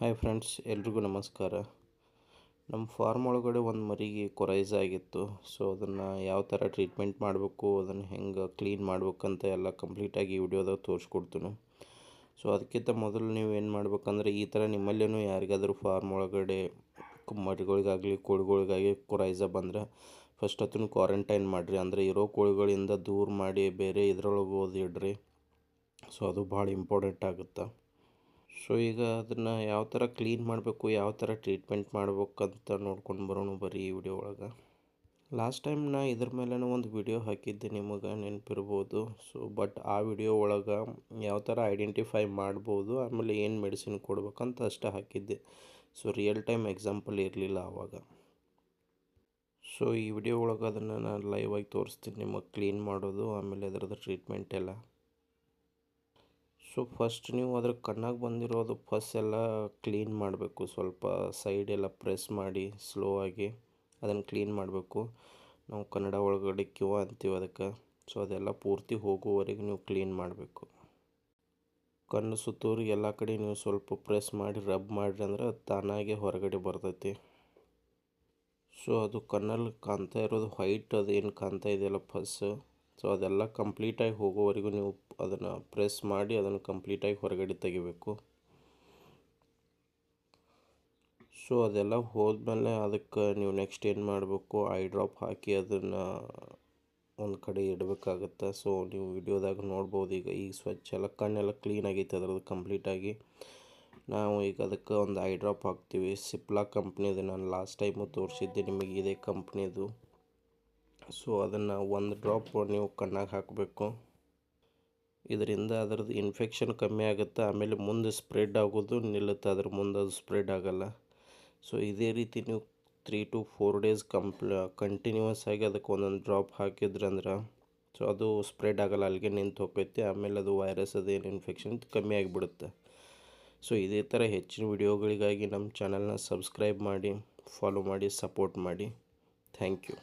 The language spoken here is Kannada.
ಹಾಯ್ ಫ್ರೆಂಡ್ಸ್, ಎಲ್ರಿಗೂ ನಮಸ್ಕಾರ. ನಮ್ಮ ಫಾರ್ಮ್ ಒಳಗಡೆ ಒಂದು ಮರಿಗೆ ಕೊರೈಸ್ ಆಗಿತ್ತು. ಸೊ ಅದನ್ನು ಯಾವ ಥರ ಟ್ರೀಟ್ಮೆಂಟ್ ಮಾಡಬೇಕು, ಅದನ್ನು ಹೆಂಗೆ ಕ್ಲೀನ್ ಮಾಡ್ಬೇಕಂತ ಎಲ್ಲ ಕಂಪ್ಲೀಟಾಗಿ ಈ ವಿಡಿಯೋದಾಗ ತೋರಿಸ್ಕೊಡ್ತೀನಿ. ಸೊ ಅದಕ್ಕಿಂತ ಮೊದಲು ನೀವು ಏನು ಮಾಡ್ಬೇಕಂದ್ರೆ, ಈ ಥರ ನಿಮ್ಮಲ್ಲೇ ಯಾರಿಗಾದರೂ ಫಾರ್ಮ್ ಒಳಗಡೆ ಮರಿಗಳಿಗಾಗಲಿ ಕೋಳಿಗಳಿಗಾಗಿ ಕೊರೈಸ ಬಂದರೆ ಫಸ್ಟ್ ಅದನ್ನು ಕ್ವಾರಂಟೈನ್ ಮಾಡಿರಿ. ಅಂದರೆ ಇರೋ ಕೋಳಿಗಳಿಂದ ದೂರ ಮಾಡಿ ಬೇರೆ ಇದರೊಳಗೆ ಓದಿಡ್ರಿ. ಸೊ ಅದು ಭಾಳ ಇಂಪಾರ್ಟೆಂಟ್ ಆಗುತ್ತೆ. ಸೊ ಈಗ ಅದನ್ನು ಯಾವ ಥರ ಕ್ಲೀನ್ ಮಾಡಬೇಕು, ಯಾವ ಥರ ಟ್ರೀಟ್ಮೆಂಟ್ ಮಾಡ್ಬೇಕಂತ ನೋಡ್ಕೊಂಡು ಬರೋಣ ಬರ್ರಿ ಈ ವಿಡಿಯೋ ಒಳಗೆ. ಲಾಸ್ಟ್ ಟೈಮ್ ನಾ ಇದ್ರ ಮೇಲೆ ಒಂದು ವಿಡಿಯೋ ಹಾಕಿದ್ದೆ, ನಿಮಗೆ ನೆನಪಿರ್ಬೋದು. ಸೊ ಬಟ್ ಆ ವಿಡಿಯೋ ಒಳಗೆ ಯಾವ ಥರ ಐಡೆಂಟಿಫೈ ಮಾಡ್ಬೋದು, ಆಮೇಲೆ ಏನು ಮೆಡಿಸಿನ್ ಕೊಡ್ಬೇಕಂತ ಅಷ್ಟೇ ಹಾಕಿದ್ದೆ. ಸೊ ರಿಯಲ್ ಟೈಮ್ ಎಕ್ಸಾಂಪಲ್ ಇರಲಿಲ್ಲ ಆವಾಗ. ಸೊ ಈ ವಿಡಿಯೋ ಒಳಗೆ ಅದನ್ನು ನಾನು ಲೈವ್ ಆಗಿ ತೋರಿಸ್ತೀನಿ ನಿಮಗೆ, ಕ್ಲೀನ್ ಮಾಡೋದು ಆಮೇಲೆ ಅದರದ್ದು ಟ್ರೀಟ್ಮೆಂಟ್ ಎಲ್ಲ. ಸೊ ಫಸ್ಟ್ ನೀವು ಅದ್ರ ಕಣ್ಣಾಗ ಬಂದಿರೋದು ಫಸ್ಟ್ ಎಲ್ಲ ಕ್ಲೀನ್ ಮಾಡಬೇಕು. ಸ್ವಲ್ಪ ಸೈಡ್ ಎಲ್ಲ ಪ್ರೆಸ್ ಮಾಡಿ ಸ್ಲೋ ಆಗಿ ಅದನ್ನು ಕ್ಲೀನ್ ಮಾಡಬೇಕು. ನಾವು ಕನ್ನಡ ಒಳಗಡೆ ಕ್ಯೂ ಅಂತೀವಿ ಅದಕ್ಕೆ. ಸೊ ಅದೆಲ್ಲ ಪೂರ್ತಿ ಹೋಗುವವರೆಗೆ ನೀವು ಕ್ಲೀನ್ ಮಾಡಬೇಕು. ಕಣ್ಣು ಸುತ್ತೂರು ಎಲ್ಲ ಕಡೆ ನೀವು ಸ್ವಲ್ಪ ಪ್ರೆಸ್ ಮಾಡಿ ರಬ್ ಮಾಡಿರಿ ಅಂದ್ರೆ ತಾನಾಗೆ ಹೊರಗಡೆ ಬರ್ತೈತಿ. ಸೊ ಅದು ಕಣ್ಣಲ್ಲಿ ಕಾಣ್ತಾ ಇರೋದು ವೈಟ್, ಅದೇನು ಕಾಣ್ತಾ ಇದೆಯಲ್ಲ ಫಸ್ಟ್, ಸೊ ಅದೆಲ್ಲ ಕಂಪ್ಲೀಟಾಗಿ ಹೋಗೋವರೆಗೂ ನೀವು ಅದನ್ನು ಪ್ರೆಸ್ ಮಾಡಿ ಅದನ್ನು ಕಂಪ್ಲೀಟಾಗಿ ಹೊರಗಡೆ ತೆಗಿಬೇಕು. ಸೊ ಅದೆಲ್ಲ ಹೋದ್ಮೇಲೆ ಅದಕ್ಕೆ ನೀವು ನೆಕ್ಸ್ಟ್ ಏನು ಮಾಡಬೇಕು, ಐ ಡ್ರಾಪ್ ಹಾಕಿ ಅದನ್ನು ಒಂದು ಕಡೆ ಇಡಬೇಕಾಗತ್ತೆ. ಸೊ ನೀವು ವಿಡಿಯೋದಾಗ ನೋಡ್ಬೋದು. ಈಗ ಸ್ವಚ್ಛ ಎಲ್ಲ ಕಣ್ಣೆಲ್ಲ ಕ್ಲೀನ್ ಆಗೈತೆ ಅದರದ್ದು ಕಂಪ್ಲೀಟಾಗಿ. ನಾವು ಈಗ ಅದಕ್ಕೆ ಒಂದು ಐ ಡ್ರಾಪ್ ಹಾಕ್ತೀವಿ. ಸಿಪ್ಲಾ ಕಂಪ್ನಿದು, ನಾನು ಲಾಸ್ಟ್ ಟೈಮು ತೋರಿಸಿದ್ದೆ ನಿಮಗೆ ಇದೇ ಕಂಪ್ನಿದು. ಸೊ ಅದನ್ನು ಒಂದು ಡ್ರಾಪ್ ನೀವು ಕಣ್ಣಾಗ ಹಾಕಬೇಕು. ಇದರಿಂದ ಅದರದ್ದು ಇನ್ಫೆಕ್ಷನ್ ಕಮ್ಮಿ ಆಗುತ್ತೆ. ಆಮೇಲೆ ಮುಂದೆ ಸ್ಪ್ರೆಡ್ ಆಗೋದು ನಿಲ್ಲುತ್ತೆ, ಅದ್ರ ಮುಂದೆ ಅದು ಸ್ಪ್ರೆಡ್ ಆಗೋಲ್ಲ. ಸೊ ಇದೇ ರೀತಿ ನೀವು 3 to 4 days ಕಂಟಿನ್ಯೂಸ್ ಆಗಿ ಅದಕ್ಕೆ ಒಂದೊಂದು ಡ್ರಾಪ್ ಹಾಕಿದ್ರಂದ್ರೆ ಸೊ ಅದು ಸ್ಪ್ರೆಡ್ ಆಗೋಲ್ಲ, ಅಲ್ಲಿಗೆ ನಿಂತು ಹೋಗ್ತೈತಿ. ಆಮೇಲೆ ಅದು ವೈರಸ್ ಅದೇನು ಇನ್ಫೆಕ್ಷನ್ ಕಮ್ಮಿ ಆಗಿಬಿಡುತ್ತೆ. ಸೊ ಇದೇ ಥರ ಹೆಚ್ಚಿನ ವಿಡಿಯೋಗಳಿಗಾಗಿ ನಮ್ಮ ಚಾನಲ್ನ ಸಬ್ಸ್ಕ್ರೈಬ್ ಮಾಡಿ, ಫಾಲೋ ಮಾಡಿ, ಸಪೋರ್ಟ್ ಮಾಡಿ. Thank you.